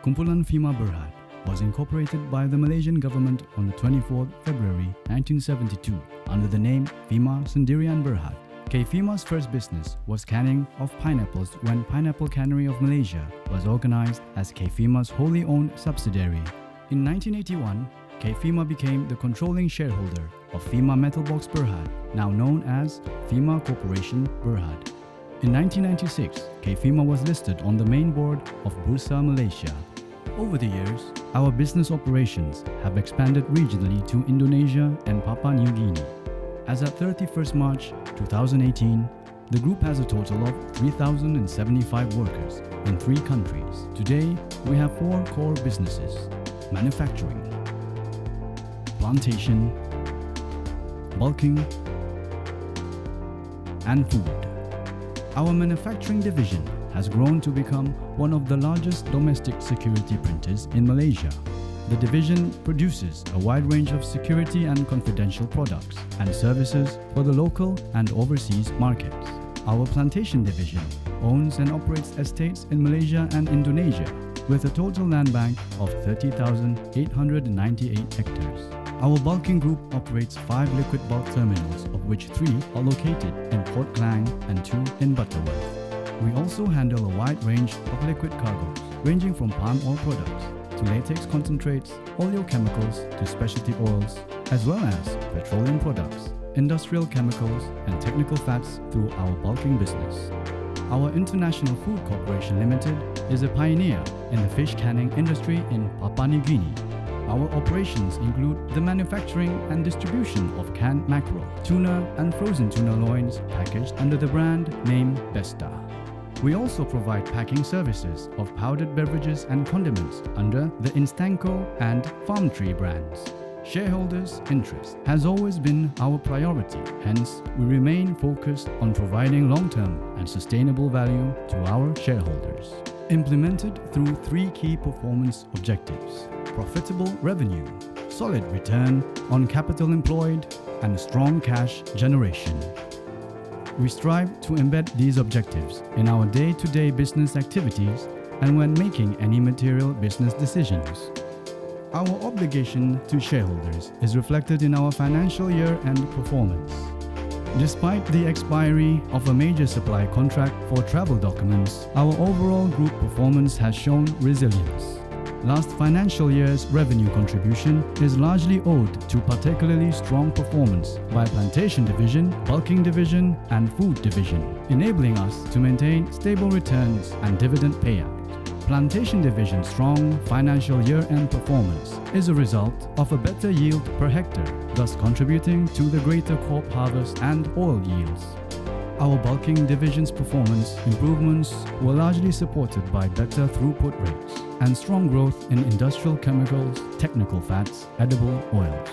Kumpula Fima Berhad was incorporated by the Malaysian government on the 24th February 1972 under the name Fima Berhad. KFima's first business was canning of pineapples when Pineapple Cannery of Malaysia was organized as KFima's wholly owned subsidiary. In 1981, KFima became the controlling shareholder of Fima Metalbox Berhad, now known as Fima Corporation Berhad. In 1996, KFima was listed on the main board of Bursa Malaysia. Over the years, our business operations have expanded regionally to Indonesia and Papua New Guinea. As at 31st March 2018, the group has a total of 3,075 workers in 3 countries. Today, we have 4 core businesses: manufacturing, plantation, bulking, and food. Our manufacturing division has grown to become one of the largest domestic security printers in Malaysia. The division produces a wide range of security and confidential products and services for the local and overseas markets. Our plantation division owns and operates estates in Malaysia and Indonesia with a total land bank of 30,898 hectares. Our bulking group operates 5 liquid bulk terminals, of which 3 are located in Port Klang and 2 in Butterworth. We also handle a wide range of liquid cargoes, ranging from palm oil products to latex concentrates, oleochemicals to specialty oils, as well as petroleum products, industrial chemicals, and technical fats through our bulking business. Our International Food Corporation Limited is a pioneer in the fish canning industry in Papua New Guinea. Our operations include the manufacturing and distribution of canned mackerel, tuna, and frozen tuna loins packaged under the brand name Besta. We also provide packing services of powdered beverages and condiments under the Instanco and Farm Tree brands. Shareholders' interest has always been our priority, hence we remain focused on providing long-term and sustainable value to our shareholders. Implemented through 3 key performance objectives: profitable revenue, solid return on capital employed, and strong cash generation. We strive to embed these objectives in our day-to-day business activities and when making any material business decisions. Our obligation to shareholders is reflected in our financial year-end performance. Despite the expiry of a major supply contract for travel documents, our overall group performance has shown resilience. Last financial year's revenue contribution is largely owed to particularly strong performance by Plantation Division, Bulking Division, and Food Division, enabling us to maintain stable returns and dividend payout. Plantation Division's strong financial year-end performance is a result of a better yield per hectare, thus contributing to the greater crop harvest and oil yields. Our Bulking Division's performance improvements were largely supported by better throughput rates and strong growth in industrial chemicals, technical fats, edible oils.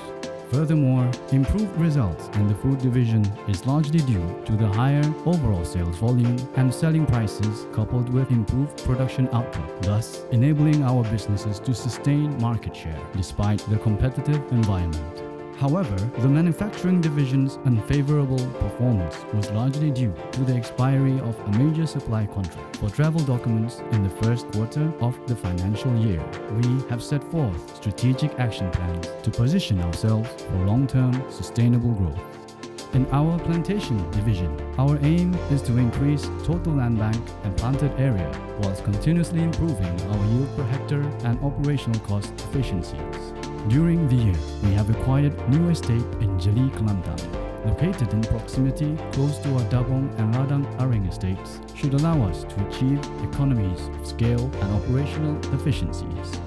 Furthermore, improved results in the Food Division is largely due to the higher overall sales volume and selling prices coupled with improved production output, thus enabling our businesses to sustain market share despite the competitive environment. However, the Manufacturing Division's unfavorable performance was largely due to the expiry of a major supply contract for travel documents in the first quarter of the financial year. We have set forth strategic action plans to position ourselves for long-term sustainable growth. In our Plantation Division, our aim is to increase total land bank and planted area whilst continuously improving our yield per hectare and operational cost efficiencies. During the year, we have acquired new estate in Jeli, Kelantan. Located in proximity close to our Dabong and Ladang Aring estates should allow us to achieve economies of scale and operational efficiencies.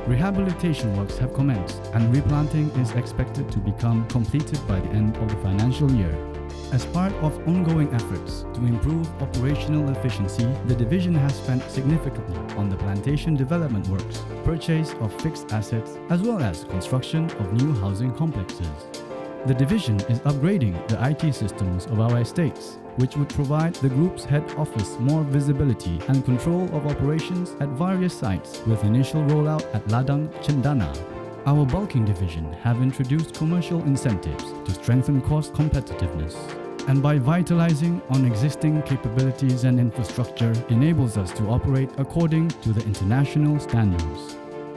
Rehabilitation works have commenced and replanting is expected to become completed by the end of the financial year. As part of ongoing efforts to improve operational efficiency, the division has spent significantly on the plantation development works, purchase of fixed assets, as well as construction of new housing complexes. The division is upgrading the IT systems of our estates, which would provide the group's head office more visibility and control of operations at various sites with initial rollout at Ladang Cendana. Our Bulking Division have introduced commercial incentives to strengthen cost competitiveness. And by vitalizing on existing capabilities and infrastructure enables us to operate according to the international standards.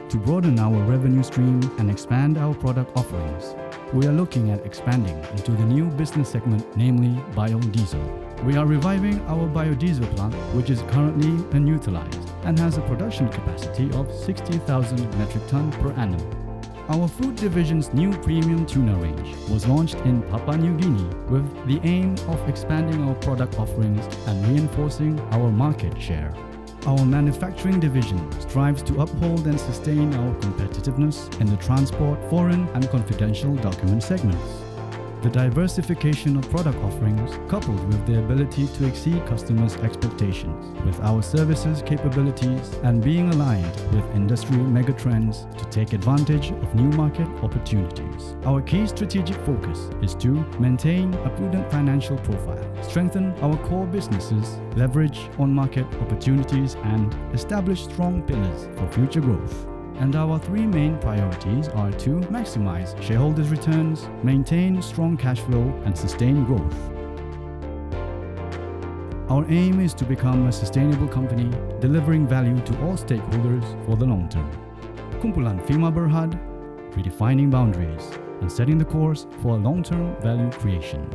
To broaden our revenue stream and expand our product offerings, we are looking at expanding into the new business segment, namely biodiesel. We are reviving our biodiesel plant, which is currently unutilized and has a production capacity of 60,000 metric ton per annum. Our food division's new premium tuna range was launched in Papua New Guinea with the aim of expanding our product offerings and reinforcing our market share. Our manufacturing division strives to uphold and sustain our competitiveness in the transport, foreign and confidential document segments. The diversification of product offerings, coupled with the ability to exceed customers' expectations with our services capabilities and being aligned with industry megatrends to take advantage of new market opportunities. Our key strategic focus is to maintain a prudent financial profile, strengthen our core businesses, leverage on market opportunities and establish strong pillars for future growth. And our three main priorities are to maximize shareholders' returns, maintain strong cash flow, and sustain growth. Our aim is to become a sustainable company, delivering value to all stakeholders for the long term. Kumpula Fima Berhad, redefining boundaries and setting the course for long-term value creation.